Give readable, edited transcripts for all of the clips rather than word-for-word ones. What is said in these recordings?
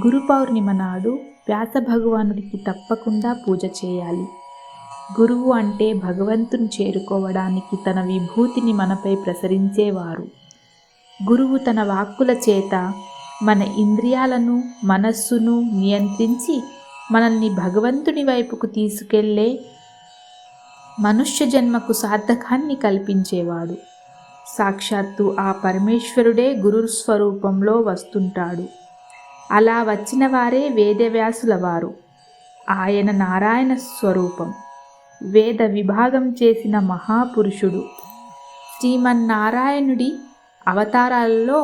గురు పౌర్ణిమ నాడు వ్యాస భగవానుడికి తప్పకుండా పూజ చేయాలి. గురువు అంటే భగవంతుని చేరుకోవడానికి తన విభూతిని మనపై ప్రసరించేవారు. గురువు తన వాక్కుల చేత మన ఇంద్రియాలను, మనస్సును నియంత్రించి మనల్ని భగవంతుని వైపుకు తీసుకెళ్లే మనుష్య జన్మకు సార్థకాన్ని కల్పించేవాడు. సాక్షాత్తు ఆ పరమేశ్వరుడే గురు స్వరూపంలో వస్తుంటాడు. అలా వచ్చిన వారే వేదవ్యాసుల వారు. ఆయన నారాయణ స్వరూపం, వేద విభాగం చేసిన మహాపురుషుడు. శ్రీమన్నారాయణుడి అవతారాలలో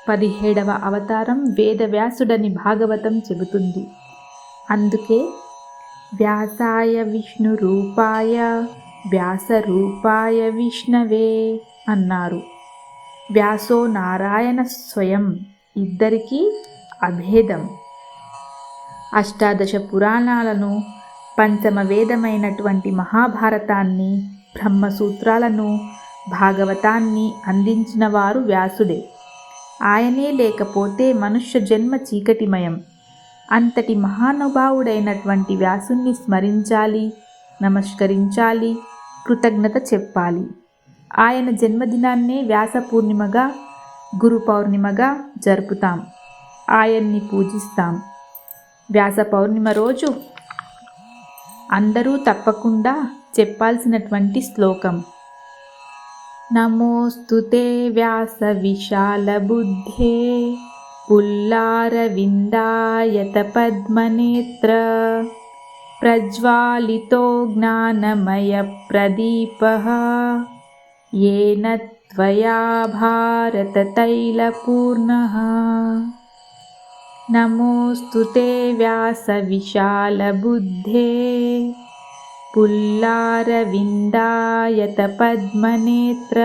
17వ అవతారం వేదవ్యాసుడని భాగవతం చెబుతుంది. అందుకే వ్యాసాయ విష్ణు రూపాయ వ్యాసరూపాయ విష్ణవే అన్నారు. వ్యాసో నారాయణ స్వయం, ఇద్దరికీ అభేదం. అష్టాదశ పురాణాలను, పంచమ వేదమైనటువంటి మహాభారతాన్ని, బ్రహ్మసూత్రాలను, భాగవతాన్ని అందించిన వారు వ్యాసుడే. ఆయనే లేకపోతే మనుష్య జన్మ చీకటిమయం. అంతటి మహానుభావుడైనటువంటి వ్యాసుని స్మరించాలి, నమస్కరించాలి, కృతజ్ఞత చెప్పాలి. ఆయన జన్మదినాన్నే వ్యాస పూర్ణిమగా, గురు పౌర్ణిమగా జరుపుతాం. ఆయన్ని పూజిస్తాం. వ్యాస పౌర్ణిమ రోజు అందరూ తప్పకుండా చెప్పాల్సినటువంటి శ్లోకం: నమోస్తుతే వ్యాస విశాల బుద్ధే పుల్లారవిందాయత పద్మనేత్ర ప్రజ్వాలితో జ్ఞానమయ ప్రదీపః येन त्वया भारत तैलपूर्णः. नमोऽस्तु ते व्यास विशाल बुद्धे पुल्लारविन्दायत पद्मनेत्र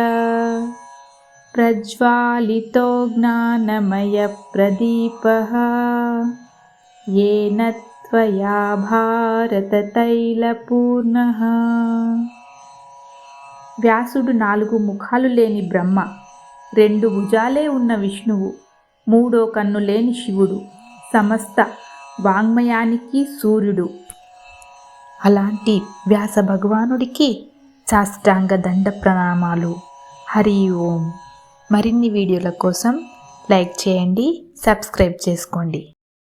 प्रज्वालितो ज्ञानमय प्रदीपः येन त्वया भारत तैलपूर्णः. వ్యాసుడు 4 ముఖాలు లేని బ్రహ్మ, 2 భుజాలే ఉన్న విష్ణువు, 3వ కన్ను లేని శివుడు, సమస్త వాంగ్మయానికి సూర్యుడు. అలాంటి వ్యాస భగవానుడికి సాష్టాంగ దండ ప్రణామాలు. హరి ఓం. మరిన్ని వీడియోల కోసం లైక్ చేయండి, సబ్స్క్రైబ్ చేసుకోండి.